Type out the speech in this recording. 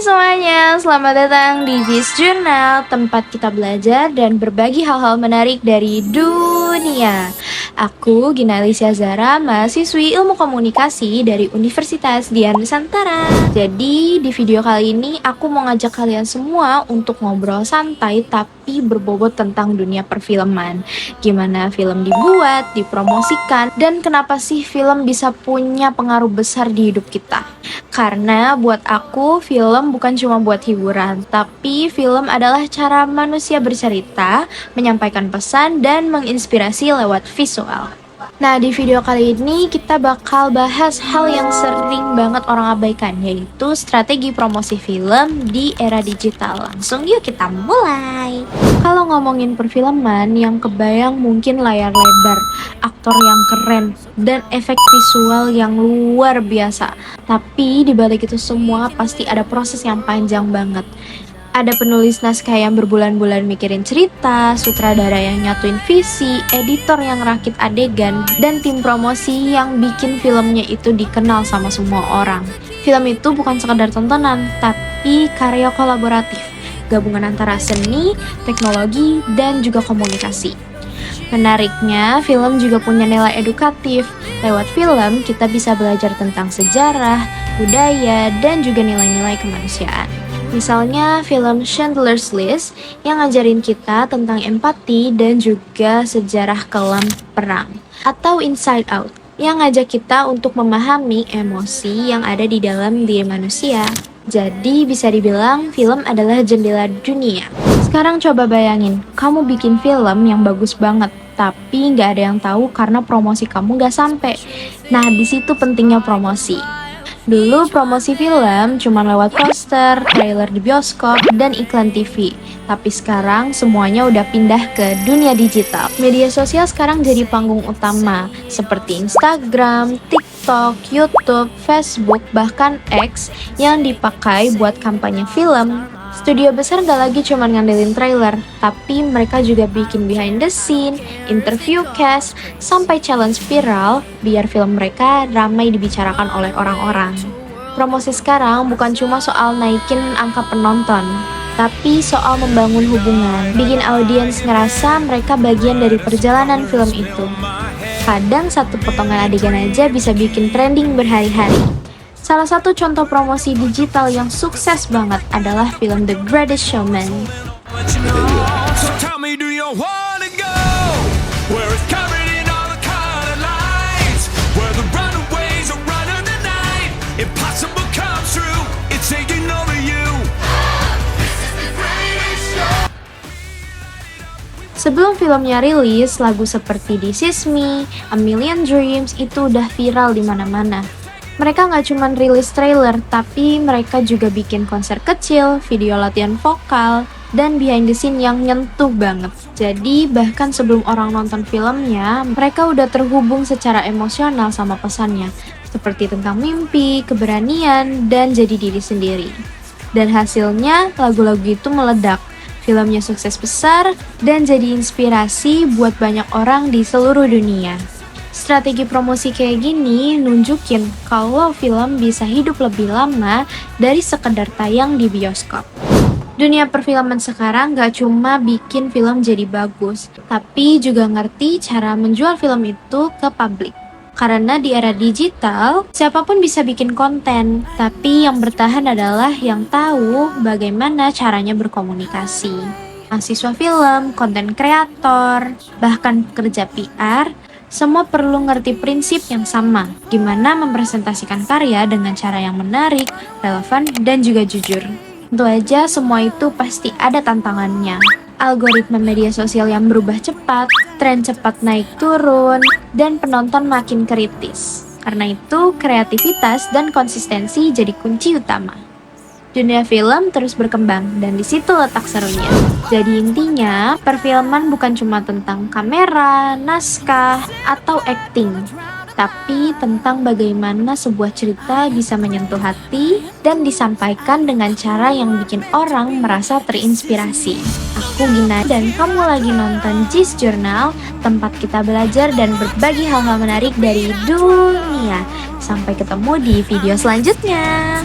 Hai semuanya, selamat datang di Gis Journal, tempat kita belajar dan berbagi hal-hal menarik dari dunia. Aku Gina Alicia Zara, mahasiswi Ilmu Komunikasi dari Universitas Dian Nusantara. Jadi di video kali ini aku mau ngajak kalian semua untuk ngobrol santai tapi berbobot tentang dunia perfilman. Gimana film dibuat, dipromosikan, dan kenapa sih film bisa punya pengaruh besar di hidup kita. Karena buat aku, film bukan cuma buat hiburan, tapi film adalah cara manusia bercerita, menyampaikan pesan, dan menginspirasi lewat visual. Nah, di video kali ini kita bakal bahas hal yang sering banget orang abaikan, yaitu strategi promosi film di era digital. Langsung yuk kita mulai. Kalau ngomongin perfilman, yang kebayang mungkin layar lebar, aktor yang keren, dan efek visual yang luar biasa. Tapi di balik itu semua pasti ada proses yang panjang banget. Ada penulis naskah yang berbulan-bulan mikirin cerita, sutradara yang nyatuin visi, editor yang rakit adegan, dan tim promosi yang bikin filmnya itu dikenal sama semua orang. Film itu bukan sekedar tontonan, tapi karya kolaboratif, gabungan antara seni, teknologi, dan juga komunikasi. Menariknya, film juga punya nilai edukatif. Lewat film, kita bisa belajar tentang sejarah, budaya, dan juga nilai-nilai kemanusiaan. Misalnya film Schindler's List yang ngajarin kita tentang empati dan juga sejarah kelam perang. Atau Inside Out yang ngajak kita untuk memahami emosi yang ada di dalam diri manusia. Jadi bisa dibilang film adalah jendela dunia. Sekarang coba bayangin, kamu bikin film yang bagus banget, tapi nggak ada yang tahu karena promosi kamu nggak sampai. Nah, di situ pentingnya promosi. Dulu promosi film cuma lewat poster, trailer di bioskop, dan iklan TV. Tapi sekarang semuanya udah pindah ke dunia digital. Media sosial sekarang jadi panggung utama, seperti Instagram, TikTok, YouTube, Facebook, bahkan X yang dipakai buat kampanye film. Studio besar gak lagi cuma ngandelin trailer, tapi mereka juga bikin behind the scene, interview cast, sampai challenge viral biar film mereka ramai dibicarakan oleh orang-orang. Promosi sekarang bukan cuma soal naikin angka penonton, tapi soal membangun hubungan, bikin audiens ngerasa mereka bagian dari perjalanan film itu. Kadang satu potongan adegan aja bisa bikin trending berhari-hari. Salah satu contoh promosi digital yang sukses banget adalah film The Greatest Showman. Sebelum filmnya rilis, lagu seperti This Is Me, A Million Dreams itu udah viral di mana-mana. Mereka nggak cuma rilis trailer, tapi mereka juga bikin konser kecil, video latihan vokal, dan behind the scene yang nyentuh banget. Jadi bahkan sebelum orang nonton filmnya, mereka udah terhubung secara emosional sama pesannya, seperti tentang mimpi, keberanian, dan jadi diri sendiri. Dan hasilnya, lagu-lagu itu meledak. Filmnya sukses besar, dan jadi inspirasi buat banyak orang di seluruh dunia. Strategi promosi kayak gini nunjukin kalau film bisa hidup lebih lama dari sekedar tayang di bioskop. Dunia perfilman sekarang gak cuma bikin film jadi bagus, tapi juga ngerti cara menjual film itu ke publik. Karena di era digital, siapapun bisa bikin konten, tapi yang bertahan adalah yang tahu bagaimana caranya berkomunikasi. Mahasiswa film, konten kreator, bahkan pekerja PR, semua perlu ngerti prinsip yang sama, gimana mempresentasikan karya dengan cara yang menarik, relevan, dan juga jujur. Tentu aja semua itu pasti ada tantangannya. Algoritma media sosial yang berubah cepat, tren cepat naik turun, dan penonton makin kritis. Karena itu, kreativitas dan konsistensi jadi kunci utama. Dunia film terus berkembang dan di situ letak serunya. Jadi intinya, perfilman bukan cuma tentang kamera, naskah, atau acting, tapi tentang bagaimana sebuah cerita bisa menyentuh hati dan disampaikan dengan cara yang bikin orang merasa terinspirasi. Aku Gina dan kamu lagi nonton Gis Journal, tempat kita belajar dan berbagi hal-hal menarik dari dunia. Sampai ketemu di video selanjutnya.